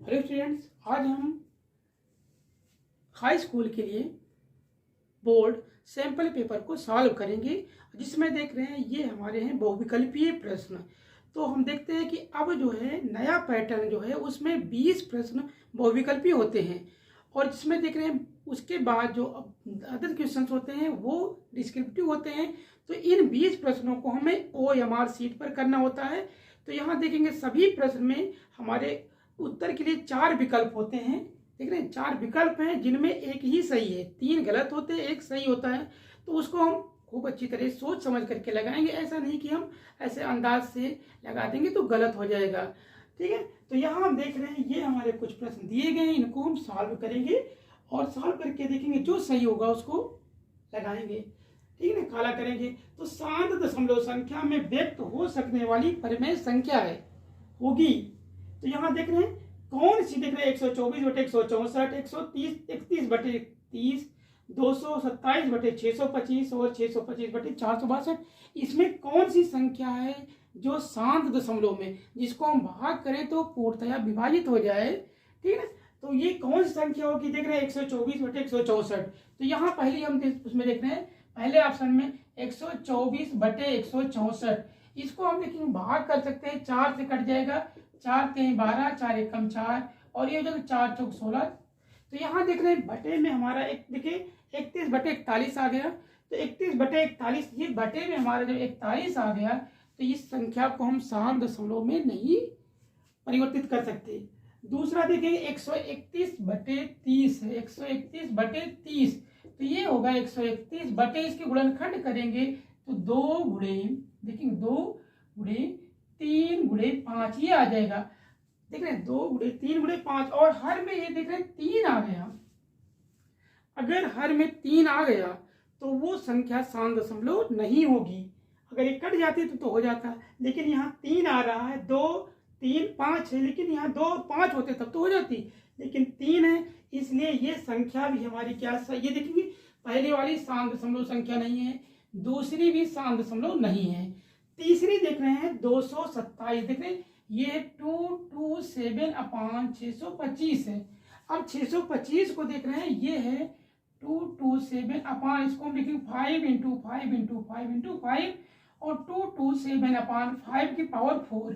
Hello students, आज हम high school के लिए बोर्ड सैंपल पेपर को सॉल्व करेंगे, जिसमें देख रहे हैं ये हमारे हैं बहुविकल्पीय प्रश्न। तो हम देखते हैं कि अब जो है नया पैटर्न जो है उसमें 20 प्रश्न बहुविकल्पीय होते हैं, और जिसमें देख रहे हैं उसके बाद जो अदर क्वेश्चंस होते हैं वो डिस्क्रिप्टिव होते हैं। तो इन 20 प्रश्नों को हमें OMR शीट पर करना होता है। तो यहाँ देखेंगे सभी प्रश्न में हमारे उत्तर के लिए 4 विकल्प होते हैं। देख रहे हैं 4 विकल्प हैं जिनमें एक ही सही है, 3 गलत होते हैं, एक सही होता है। तो उसको हम खूब अच्छी तरह सोच समझ करके लगाएंगे, ऐसा नहीं कि हम ऐसे अंदाज से लगा देंगे तो गलत हो जाएगा। ठीक है, तो यहाँ हम देख रहे हैं ये हमारे कुछ प्रश्न दिए गए हैं, इनको हम सॉल्व करेंगे और सॉल्व करके देखेंगे जो सही होगा उसको लगाएंगे। ठीक है ना, काला करेंगे। तो शांत दशमलव संख्या में व्यक्त हो सकने वाली परिमेय संख्या है होगी। तो यहाँ देख रहे हैं कौन सी, देख रहे हैं 124/164, 131/31, 227/625 और 625/462। इसमें कौन सी संख्या है जो शांत दशमलव में, जिसको हम भाग करें तो पूर्णतया विभाजित हो जाए। ठीक है, तो ये कौन सी संख्या होगी? देख रहे हैं 124/164। तो यहाँ पहले हम उसमें देख रहे हैं पहले ऑप्शन में 124/164। इसको हम लेकिन भाग कर सकते हैं, 4 से कट जाएगा, 4 3 12, 4 1 4, और ये हो जाएगा 4 चौक 16। तो यहाँ देख रहे हैं बटे में हमारा एक देखिए 31/41 आ गया। तो 31/41, ये बटे में हमारा जब 41 आ गया तो इस संख्या को हम शांत दशमलव में नहीं परिवर्तित कर सकते। दूसरा देखेंगे 131/30 है, 131/30। तो ये होगा 131 बटे, इसके गुणनखंड करेंगे तो 2 गुणे, देखेंगे 2 गुणे 3 गुणे 5, ये आ जाएगा। देख रहे हैं 2 गुणे 3 गुणे 5, और हर में ये देख रहे हैं 3 आ गया। अगर हर में 3 आ गया तो वो संख्या शांत दशमलव नहीं होगी। अगर ये कट जाती तो हो जाता, लेकिन यहाँ 3 आ रहा है, 2 3 5 है, लेकिन यहाँ 2 और 5 होते तब तो हो जाती, लेकिन 3 है, इसलिए ये संख्या भी हमारी क्या, ये देखेंगे पहले वाली शांत दशमलव संख्या नहीं है, दूसरी भी शांत दशमलव नहीं है, तीसरी देख रहे हैं 227। देख रहे हैं ये 227/625 है। अब 625 को देख रहे हैं ये है 227, इसको हम लिखेंगे 5 × 5 × 5 × 5, और 227/5 की पावर 4।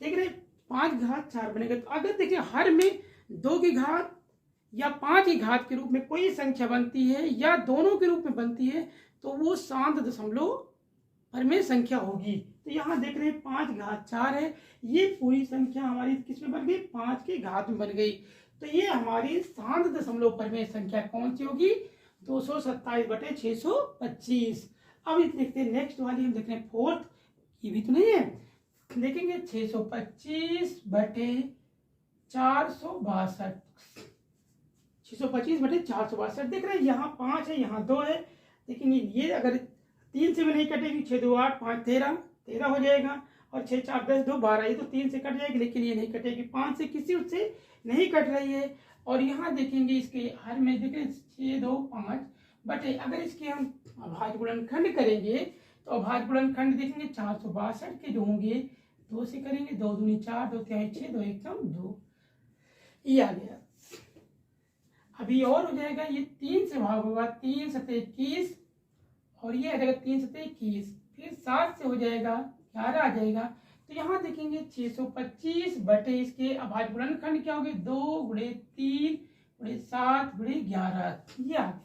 देख रहे 5 घात 4 बनेगा। तो अगर देखिए हर में 2 की घात या 5 की घात के रूप में कोई संख्या बनती है या दोनों के रूप में बनती है तो वो शांत दशमलव परिमेय संख्या होगी। तो यहाँ देख रहे हैं 5 घात 4 है, ये पूरी संख्या हमारी किस में बन गई? 5 की घात में बन गई। तो ये हमारी शांत दशमलव परिमेय संख्या कौन सी होगी? 227/625। अब देखते हैं नेक्स्ट वाली, हम देख रहे हैं 4th, ये भी तो नहीं है। देखेंगे 625/462, 625/462। देख रहे हैं यहाँ 5 है, यहाँ 2 है, लेकिन ये अगर 3 से भी नहीं कटेगी, 6 2 8 5 13 हो जाएगा, और 6 4 10 2 12, ये तो 3 से कट जाएगी, लेकिन ये नहीं कटेगी, 5 से किसी उससे नहीं कट रही है। और यहाँ देखेंगे इसके हर में देखें 6 2 5 बटे, अगर इसके हम अभाज्य गुणनखंड करेंगे तो अभाज्य गुणनखंड देखेंगे 462 के जो होंगे 2 से करेंगे, 2 दूनी 4, 2 तिहाई 6, 2 1 2, ये आ गया। अभी और हो जाएगा, ये 3 से भाग होगा, 3 7 21, और ये आ जाएगा 3 7 21, फिर 7 से हो जाएगा 11 आ जाएगा। तो यहाँ देखेंगे 625 बटे इसके अभाज्य गुणनखंड क्या हो गए? 2 गुणे 3 गुणे 7 गुणे 11, ये आ गए।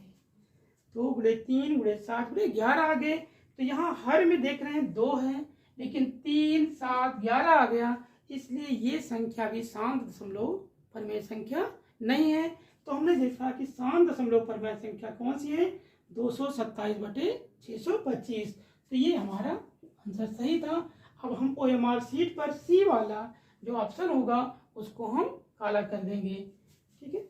2 गुणे 3 गुणे 7 गुणे 11 आ गए। तो यहाँ हर में देख रहे हैं 2 है, लेकिन 3 7 11 आ गया, इसलिए ये संख्या भी शांत दशमलव परिमेय संख्या नहीं है। तो हमने देखा कि शांत दशमलव परिमेय संख्या कौन सी है? 227/625। तो ये हमारा आंसर सही था। अब हम OMR शीट पर सी वाला जो ऑप्शन होगा उसको हम काला कर देंगे। ठीक है,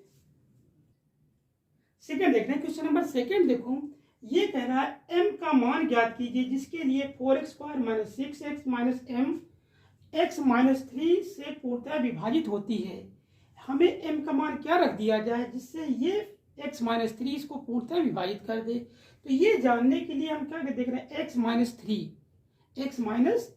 सेकंड देखते हैं, क्वेश्चन नंबर 2 देखो, ये कह रहा है m का मान ज्ञात कीजिए जिसके लिए 4x² - 6x - m x - 3 से पूर्णतः विभाजित होती है। हमें m का मान क्या रख दिया जाए जिससे ये x - 3 इसको पूर्णतः विभाजित कर दे। तो ये जानने के लिए हम क्या देख रहे हैं, x -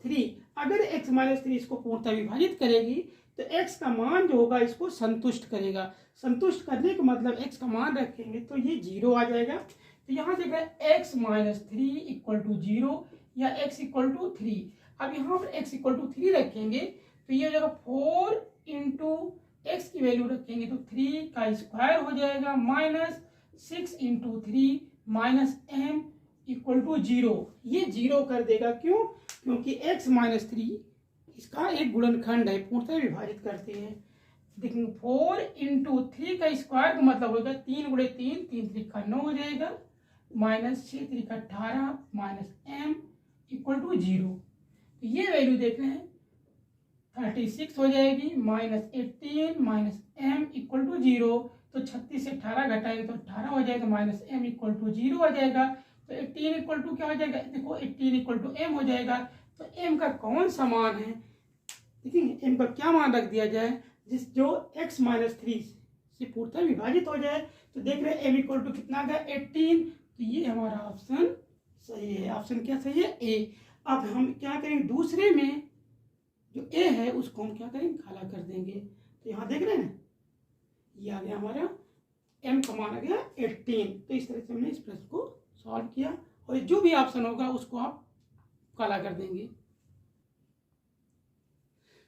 3 अगर x - 3 इसको पूर्णतः विभाजित करेगी तो x का मान जो होगा इसको संतुष्ट करेगा। संतुष्ट करने का मतलब x का मान रखेंगे तो ये 0 आ जाएगा। तो यहाँ देख रहे हैं x माइनस 3 इक्वल टू 0 या x इक्वल टू 3। अब यहाँ पर x इक्वल टू 3 रखेंगे तो ये हो जाएगा 4 इंटू एक्स की वैल्यू रखेंगे तो 3 का स्क्वायर हो जाएगा minus 6 into 3 minus m equal to 0। ये 0 कर देगा, क्यों? क्योंकि x माइनस 3 इसका एक गुणनखंड है, पूर्णतः विभाजित करते हैं। देखेंगे 4 इंटू 3 का स्क्वायर का मतलब होगा 3 गुणे 3, 3 3 9 हो जाएगा minus 6 3 18 minus m equal to 0। तो ये वैल्यू देख रहे हैं 36 हो जाएगी minus 18 minus m equal to 0। तो 36 से 18 घटाएंगे तो 18 हो जाएगा माइनस m इक्वल टू 0 हो जाएगा। तो 18 इक्वल टू क्या हो जाएगा? देखो 18 इक्वल टू m हो जाएगा। तो m का कौन सा मान है? देखिए m का क्या मान रख दिया जाए जो x माइनस 3 से पूर्णतः विभाजित हो जाए। तो देख रहे हैं m इक्वल टू कितना का 18। तो ये हमारा ऑप्शन सही है। ऑप्शन क्या सही है? ए। अब हम क्या करेंगे, दूसरे में जो ए है उसको हम क्या करेंगे, काला कर देंगे। तो यहाँ देख रहे हैं ये आ गया हमारा m का मान आ गया 18। तो इस तरह से हमने इस प्रश्न को सॉल्व किया और जो भी ऑप्शन होगा उसको आप काला कर देंगे।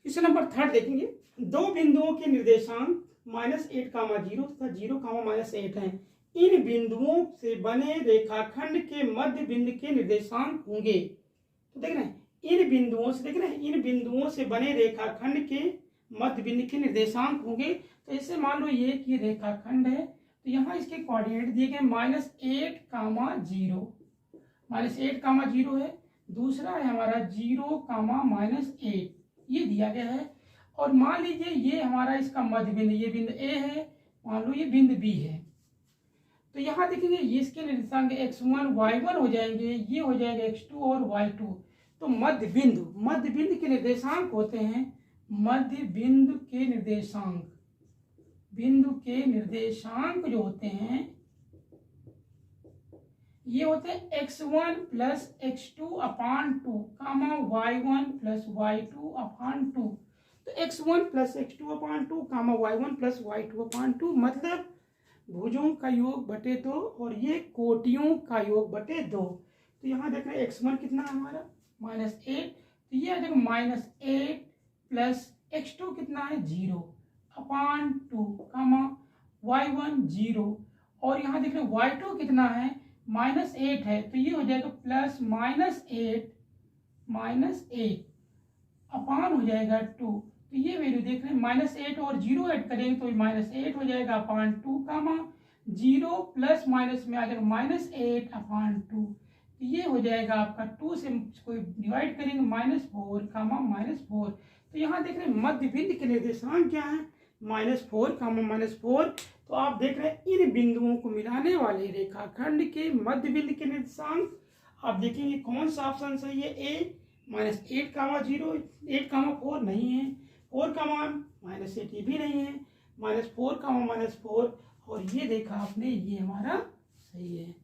क्वेश्चन नंबर 3 देखेंगे। दो बिंदुओं के निर्देशांक -8, 0 तथा 0, -8 हैं। इन बिंदुओं से बने रेखाखंड के मध्य बिंदु के निर्देशांक होंगे। तो देख रहे हैं इन बिंदुओं से, देख रहे हैं इन बिंदुओं से बने रेखाखंड के मध्य बिंदु के निर्देशांक होंगे। तो इससे मान लो ये कि रेखाखंड है तो यहाँ इसके कोऑर्डिनेट दिए गए -8, 0 -8, 0 है। दूसरा है हमारा 0, -8 ये दिया गया है। और मान लीजिए ये हमारा इसका मध्य बिंदु, ये बिंदु ए है, मान लो ये बिंदु बी है। तो यहाँ देखेंगे ये इसके निर्देशांक x1 y1 हो जाएंगे, ये हो जाएगा x2 और y2। तो मध्य बिंदु के निर्देशांक होते हैं, मध्य बिंदु के निर्देशांक, बिंदु के निर्देशांक जो होते हैं ये होते हैं x1 प्लस x2 अपान 2 y1 प्लस y2 अपान 2। तो x1 प्लस x2 अपान 2 y1 प्लस y2 अपान 2 मतलब भुजों का योग बटे 2 और ये कोटियों का योग बटे 2। तो यहाँ देख रहे हैं x1 कितना है हमारा -8, तो ये आ जाएगा -8 प्लस x2 कितना है 0 अपान 2 y1 0। और यहाँ देख रहे हैं y2 कितना है -8 है, तो ये हो जाएगा प्लस -8 अपान हो जाएगा 2। तो ये वैल्यू देख रहे हैं -8 और 0 ऐड करेंगे तो -8 हो जाएगा अपान 2 0 प्लस माइनस में आ जाएगा -8 अपान 2। तो ये हो जाएगा आपका 2 से इसको डिवाइड करेंगे -4 -4। तो यहाँ देख रहे हैं मध्य बिंदु के निर्देशांक क्या है -4 -4। तो आप देख रहे हैं इन बिंदुओं को मिलाने वाले रेखाखंड के मध्य बिंदु के निर्देशांक आप देखेंगे कौन सा ऑप्शन सही है। ए -8, 0 8, 4 नहीं है, 4 का मान -8 ये भी नहीं है, -4, -4 और ये देखा आपने ये हमारा सही है।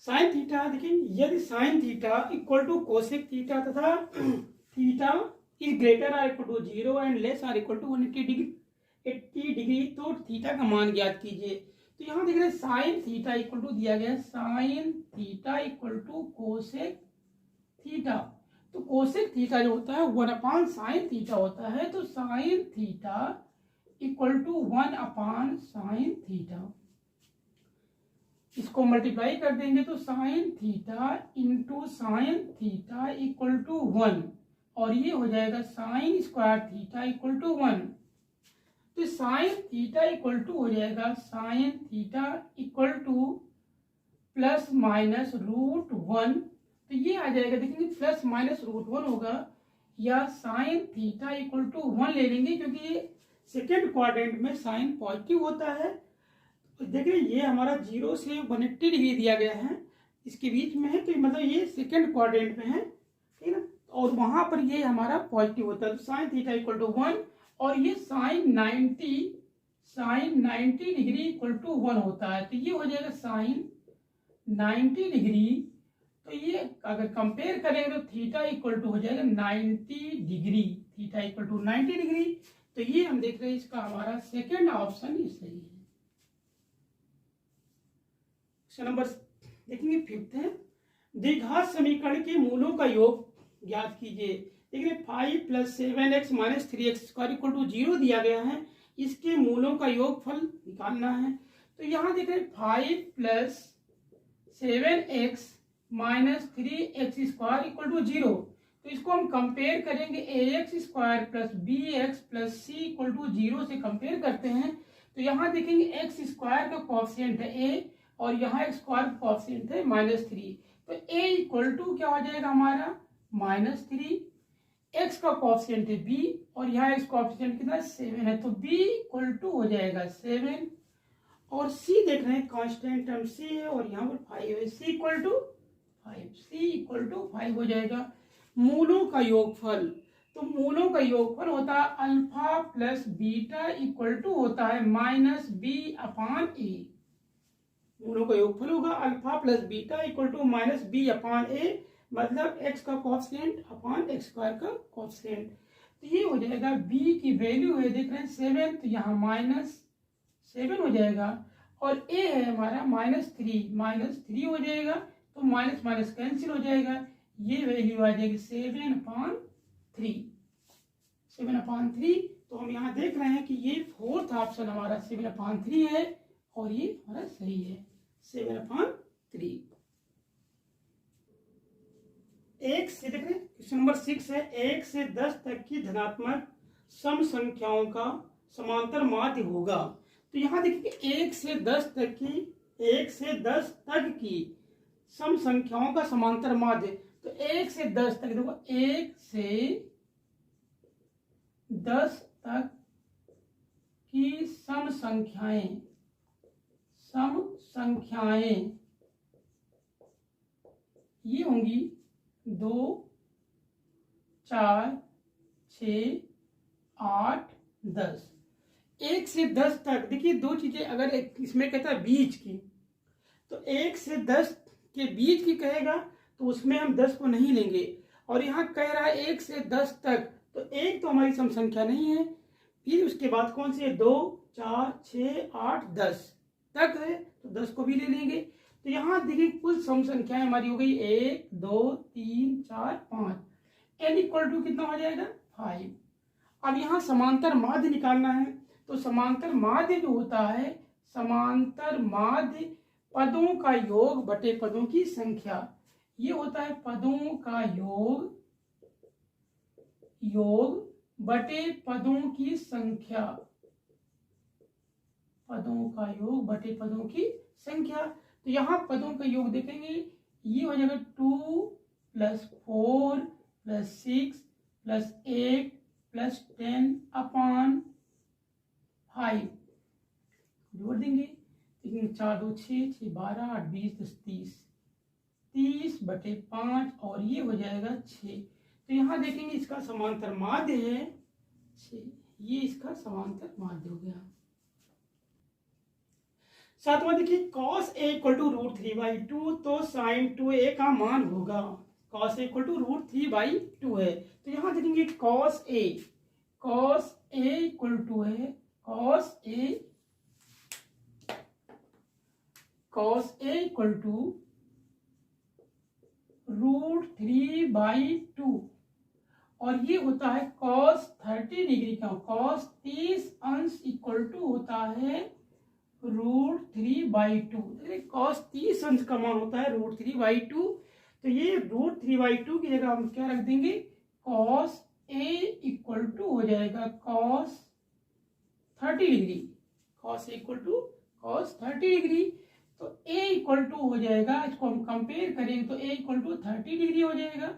साइन थीटा देखिए, यदि sine theta equal to cosec theta तथा theta is greater or equal to 0 and less or equal to 80 degree तो थीटा का मान ज्ञात कीजिए। तो यहाँ देख रहे हैं साइन थीटा इक्वल टू दिया गया है sine theta equal to cosec theta. तो कोसेक थीटा जो होता है 1 साइन थीटा होता है। तो sine theta equal to 1 sine theta, इसको मल्टीप्लाई कर देंगे तो sine theta into sine theta equal to 1 और ये हो जाएगा sine square theta equal to 1। तो साइन थीटा इक्वल टू हो जाएगा sine theta equal to plus minus √1। तो ये आ जाएगा, देखेंगे प्लस माइनस √1 होगा या साइन थीटा इक्वल टू 1 ले लेंगे क्योंकि ये सेकेंड क्वाड्रेंट में साइन पॉजिटिव होता है। तो देखिए ये हमारा 0 से 180 डिग्री दिया गया है, इसके बीच में है, तो मतलब ये सेकेंड क्वाड्रेंट में है, ठीक है ना। और वहां पर ये हमारा पॉजिटिव होता है। तो साइन थीटा इक्वल टू 1 और ये साइन 90 डिग्री इक्वल टू 1 होता है। तो ये हो जाएगा साइन 90 डिग्री। तो ये अगर कंपेयर करेंगे तो थीटा इक्वल टू हो जाएगा 90 degree. Theta equal to 90 degree. तो ये हम देख रहे हैं इसका हमारा सेकेंड ऑप्शन ही सही है। क्वेश्चन नंबर देखेंगे फिफ्थ है, द्विघात समीकरण के मूलों का योग ज्ञात कीजिए। देखिए 5 + 7x - 3x² = 0 दिया गया है, इसके मूलों का योगफल निकालना है। तो यहाँ देख रहे हैं 5 + 7x - 3x² = 0। तो इसको हम कंपेयर करेंगे ax² + bx + c = 0 से कंपेयर करते हैं। तो यहाँ देखेंगे x² का कोएफिशिएंट है a और यहाँ x² का कोएफिशिएंट है -3। तो a = क्या हो जाएगा हमारा -3, x का कोएफिशिएंट है b और यहाँ x कोएफिशिएंट कितना 7 है, तो b = हो जाएगा 7। और c देख रहे हैं कांस्टेंट टर्म c है और यहाँ पर 5 है, c = 5 हो जाएगा। मूलों का योगफल, तो मूलों का योगफल होता है alpha plus beta equal to होता है -b/a। मूलों का योगफल होगा alpha plus beta equal to -b/a, मतलब x का कोएफिशिएंट अपॉन x² का कोएफिशिएंट। तो ये हो जाएगा b की वैल्यू है देख रहे हैं 7, तो यहाँ -7 हो जाएगा और a है हमारा -3 हो जाएगा, तो माइनस माइनस कैंसिल हो जाएगा, ये वैल्यू आ जाएगी 7/3। तो हम यहाँ देख रहे हैं कि ये फोर्थ ऑप्शन हमारा 7/3 है और ये हमारा सही है 7/3। एक से देख रहे हैं क्वेश्चन नंबर 6 है, 1 से 10 तक की धनात्मक सम संख्याओं का समांतर माध्य होगा। तो यहाँ देखिए 1 से 10 तक की सम संख्याओं का समांतर माध्य, तो 1 से 10 तक देखो 1 से 10 तक की सम संख्याएं ये होंगी 2, 4, 6, 8, 10। 1 से 10 तक देखिए दो चीजें, अगर इसमें कहता है बीच की, तो 1 से 10 के बीच की कहेगा तो उसमें हम 10 को नहीं लेंगे, और यहाँ कह रहा है 1 से 10 तक, तो 1 तो हमारी सम संख्या नहीं है, फिर उसके बाद कौन सी है 2, 4, 6, 8, 10 तक है, तो 10 को भी ले लेंगे। तो यहाँ देखिए कुल सम संख्याएं हमारी हो गई 1, 2, 3, 4, 5, n = कितना हो जाएगा 5। अब यहाँ समांतर माध्य निकालना है, तो समांतर माध्य जो होता है, समांतर माध्य पदों का योग बटे पदों की संख्या, ये होता है पदों का योग बटे पदों की संख्या, पदों का योग बटे पदों की संख्या। तो यहाँ पदों का योग देखेंगे, ये हो जाएगा 2 + 4 + 6 + 8 + 10/5 जोड़ देंगे, 4, 2, 6, 6, 12, 8, 20, 10, 30/5 और ये हो जाएगा 6। तो यहाँ देखेंगे इसका समांतर माध्य है 6, ये इसका समांतर माध्य हो गया। सातवां देखिए cos a = √3/2, तो sin 2a का मान होगा, cos a = √3/2 है। तो यहाँ देखेंगे cos a = है cos a = √3/2 और ये होता है cos 30 डिग्री का, cos 30° = होता है √3/2। cos 30° का मान होता है √3/2, तो ये √3/2 की जगह हम क्या रख देंगे cos a = हो जाएगा cos 30 degree, cos a = cos 30 degree. तो a = हो जाएगा, इसको हम कंपेयर करेंगे तो a = 30 डिग्री हो जाएगा,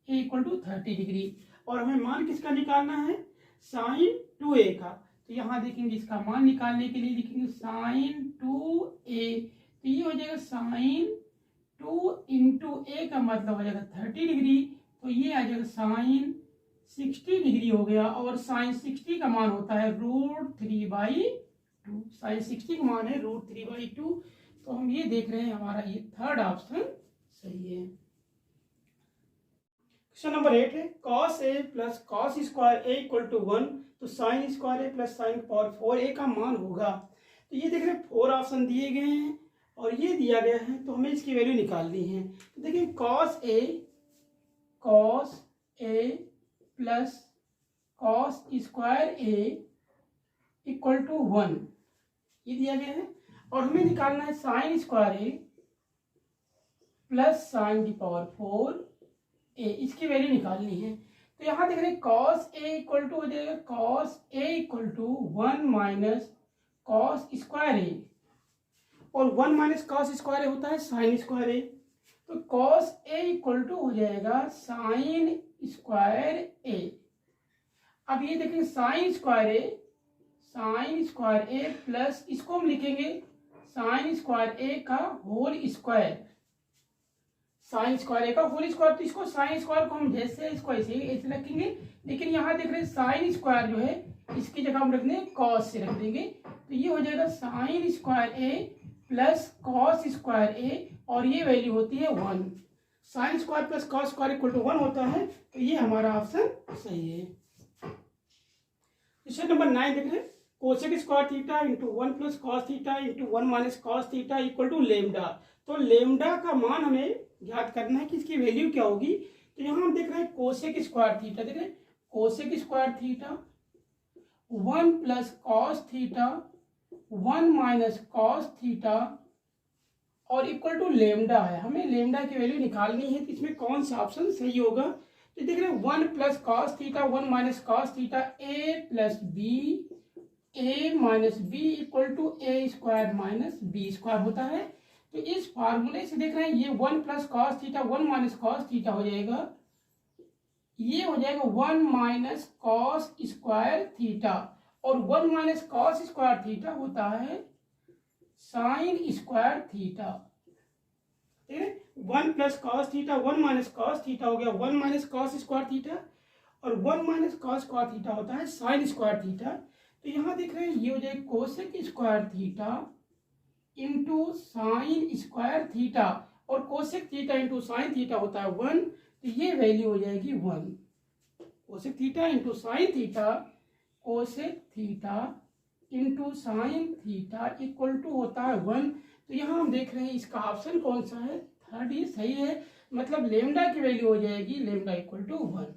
a = 30 डिग्री। और हमें मान किसका निकालना है sin 2a का, तो यहाँ देखेंगे इसका मान निकालने के लिए लिखेंगे sin 2a, तो ये हो जाएगा sin 2 × a का मतलब हो जाएगा 30 डिग्री, तो ये आ जाएगा sin 60 डिग्री हो गया, और sin 60 का मान होता है √3/2, sin 60 का मान है √3/2। तो हम ये देख रहे हैं हमारा ये थर्ड ऑप्शन सही है। क्वेश्चन नंबर 8 है cos a plus cos square a equal to 1, तो sine square a plus sine power 4a का मान होगा। तो ये देख रहे हैं 4 ऑप्शन दिए गए हैं और ये दिया गया है, तो हमें इसकी वैल्यू निकालनी है। तो देखिए cos a plus cos square a equal to 1 ये दिया गया है, और हमें निकालना है sine square a plus sine की पावर 4a, इसकी वैल्यू निकालनी है। तो यहाँ देख रहे हैं cos a इक्वल टू हो जाएगा cos a equal to 1 minus cos square a, और 1 माइनस cos स्क्वायर होता है साइन स्क्वायर a, तो cos a इक्वल टू हो जाएगा साइन स्क्वायर a। अब ये देखें साइन स्क्वायर a प्लस इसको हम लिखेंगे साइन स्क्वायर a का whole square, sine square a का होल स्क्वायर, तो इसको साइन स्क्वायर को हम जैसे इसको ऐसे रखेंगे, लेकिन यहाँ देख रहे हैं साइन स्क्वायर जो है इसकी जगह हम रख देंगे कॉस से रख देंगे, तो ये हो जाएगा sine square a plus cos square a, और ये वैल्यू होती है 1। Sine square plus cos square equal to 1 होता है, तो ये हमारा ऑप्शन सही है। क्वेश्चन नंबर 9 देख रहे हैं cosec square theta into 1 plus cos theta into 1 minus cos theta equal to lambda. तो लेमडा का मान हमें याद करना है कि इसकी वैल्यू क्या होगी। तो यहाँ हम देख रहे हैं कोसेक स्क्वायर थीटा, देख रहे हैं cosec square theta 1 plus cos theta 1 minus cos theta और इक्वल टू लेमडा है। हमें लेमडा की वैल्यू निकालनी है, तो इसमें कौन सा ऑप्शन सही होगा। तो देख रहे हैं 1 plus cos theta 1 minus cos theta a plus b, a minus b equal to a square minus b square होता है। तो इस फार्मूले से देख रहे हैं ये 1 plus cos theta 1 minus cos theta हो जाएगा, ये हो जाएगा 1 माइनस कॉस स्क्वायर थीटा, और 1 माइनस कॉस स्क्वायर थीटा होता है साइन स्क्वायर थीटा। ठीक है, 1 plus cos theta 1 minus cos theta हो गया 1 माइनस कॉस स्क्वायर थीटा, और 1 माइनस कॉस स्क्वायर थीटा होता है साइन स्क्वायर थीटा। तो यहाँ देख रहे हैं ये हो जाएगा cosec square theta into sine square theta, और cosec theta into sine theta होता है 1, तो ये वैल्यू हो जाएगी 1। Cosec theta into sine theta, cosec theta into sine theta equal to होता है 1। तो यहाँ हम देख रहे हैं इसका ऑप्शन कौन सा है, थर्ड ही सही है, मतलब लेमडा की वैल्यू हो जाएगी लेमडा इक्वल टू 1।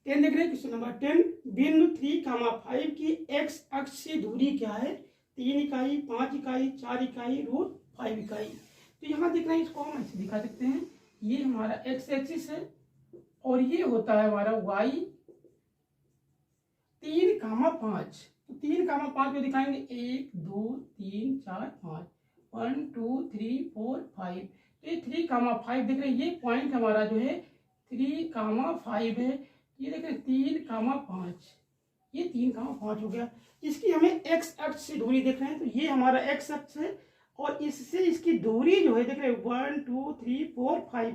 10 देख रहे हैं क्वेश्चन नंबर 10, बिंदु 3,5 की एक्स अक्ष से दूरी क्या है, 3 इकाई 5 इकाई 4 इकाई रूट 5 इकाई। तो यहाँ देख रहे हैं इसको हम ऐसे दिखा सकते हैं, ये हमारा एक्स एक्सिस है और ये होता है हमारा वाई 3,5। तो 3,5 को दिखाएंगे 1 2 3 4 5, 1 2 3 4 5। तो ये 3,5 देख रहे हैं, ये पॉइंट हमारा जो है 3,5 है, ये देख रहे हैं 3,5, ये 3,5 हो गया। इसकी हमें एक्स अक्ष से दूरी देख रहे हैं, तो ये हमारा एक्स अक्ष है और इससे इसकी दूरी जो है देख रहे हैं 1 2 3 4 5,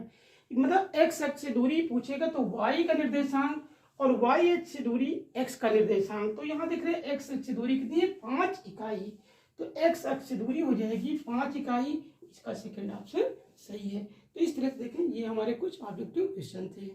मतलब एक्स अक्ष से दूरी पूछेगा तो वाई का निर्देशांक और वाई अक्ष से दूरी एक्स का निर्देशांक। तो यहाँ देख रहे हैं एक्स अक्ष से दूरी कितनी है 5 इकाई, तो एक्स अक्ष से दूरी हो जाएगी 5 इकाई, इसका सेकंड ऑप्शन सही है। तो इस तरह से देखें ये हमारे कुछ ऑब्जेक्टिव क्वेश्चन थे।